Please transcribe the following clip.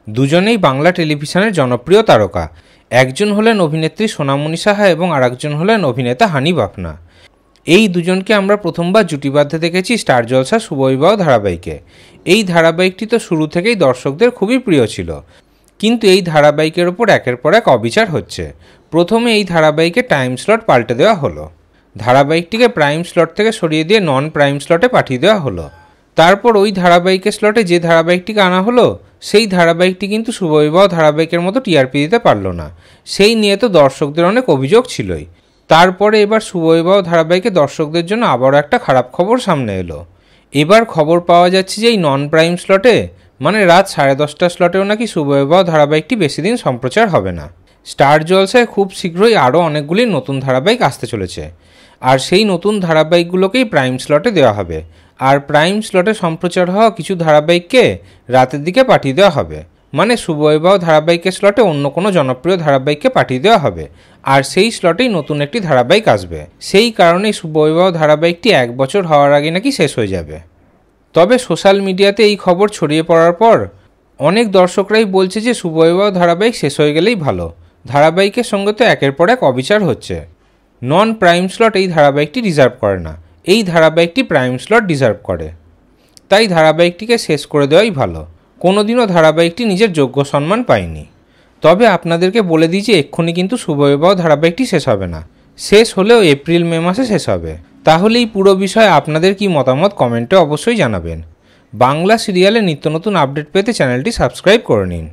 দুজনেই বাংলা টেলিভিশনের জনপ্রিয় তারকা। একজন হলেন অভিনেত্রী সোনামণি সাহা এবং আরেকজন হলেন অভিনেতা হানি বাফনা। এই দুজনকে আমরা প্রথমবার জুটিবাঁধতে দেখেছি স্টার জলসা শুভবিবাহ ধারাবাহিকে। এই ধারাবাহিকটি তো শুরু থেকেই দর্শকদের খুবই প্রিয় ছিল, কিন্তু এই ধারাবাহিকের ওপর একের পর এক অবিচার হচ্ছে। প্রথমে এই ধারাবাহিকে টাইম স্লট পাল্টে দেওয়া হলো, ধারাবাহিকটিকে প্রাইম স্লট থেকে সরিয়ে দিয়ে নন প্রাইম স্লটে পাঠিয়ে দেওয়া হলো। তারপর ওই ধারাবাহিকের স্লটে যে ধারাবাহিকটিকে আনা হলো, সেই ধারাবাহিকটি কিন্তু শুভবিবাহ ধারাবাহিকের মতো টিআরপি দিতে পারলো না। সেই নিয়ে তো দর্শকদের অনেক অভিযোগ ছিলই। তারপরে এবার শুভবিবাহ ধারাবাহিকে দর্শকদের জন্য আবারও একটা খারাপ খবর সামনে এলো। এবার খবর পাওয়া যাচ্ছে যে এই নন প্রাইম স্লটে, মানে রাত 10:30 স্লটেও নাকি শুভবিবাহ ধারাবাহিকটি বেশি দিন সম্প্রচার হবে না। স্টার জলসায় খুব শীঘ্রই আরও অনেকগুলি নতুন ধারাবাহিক আসতে চলেছে, আর সেই নতুন ধারাবাহিকগুলোকেই প্রাইম স্লটে দেওয়া হবে। আর প্রাইম স্লটে সম্প্রচার হওয়া কিছু ধারাবাহিককে রাতের দিকে পাঠিয়ে দেওয়া হবে, মানে শুভবিবাহ ধারাবাহিকের স্লটে অন্য কোনো জনপ্রিয় ধারাবাহিককে পাঠিয়ে দেওয়া হবে, আর সেই স্লটেই নতুন একটি ধারাবাহিক আসবে। সেই কারণেই শুভবিবাহ ধারাবাহিকটি 1 বছর হওয়ার আগে নাকি শেষ হয়ে যাবে। তবে সোশ্যাল মিডিয়াতে এই খবর ছড়িয়ে পড়ার পর অনেক দর্শকরাই বলছে যে শুভবিবাহ ধারাবাহিক শেষ হয়ে গেলেই ভালো। ধারাবাহিকের সঙ্গে তো একের পর এক অবিচার হচ্ছে। নন প্রাইম স্লট এই ধারাবাহিকটি ডিজার্ভ করে না, এই ধারাবাহিকটি প্রাইম স্লট ডিজার্ভ করে। তাই ধারাবাহিকটিকে শেষ করে দেওয়াই ভালো। কোনোদিনও ধারাবাহিকটি নিজের যোগ্য সম্মান পায়নি। তবে আপনাদেরকে বলে দিই যে এক্ষুনি কিন্তু শুভবিবাহ ধারাবাহিকটি শেষ হবে না, শেষ হলেও এপ্রিল মে মাসে শেষ হবে। তাহলে এই পুরো বিষয়ে আপনাদের কি মতামত কমেন্টে অবশ্যই জানাবেন। বাংলা সিরিয়ালে নিত্য নতুন আপডেট পেতে চ্যানেলটি সাবস্ক্রাইব করে নিন।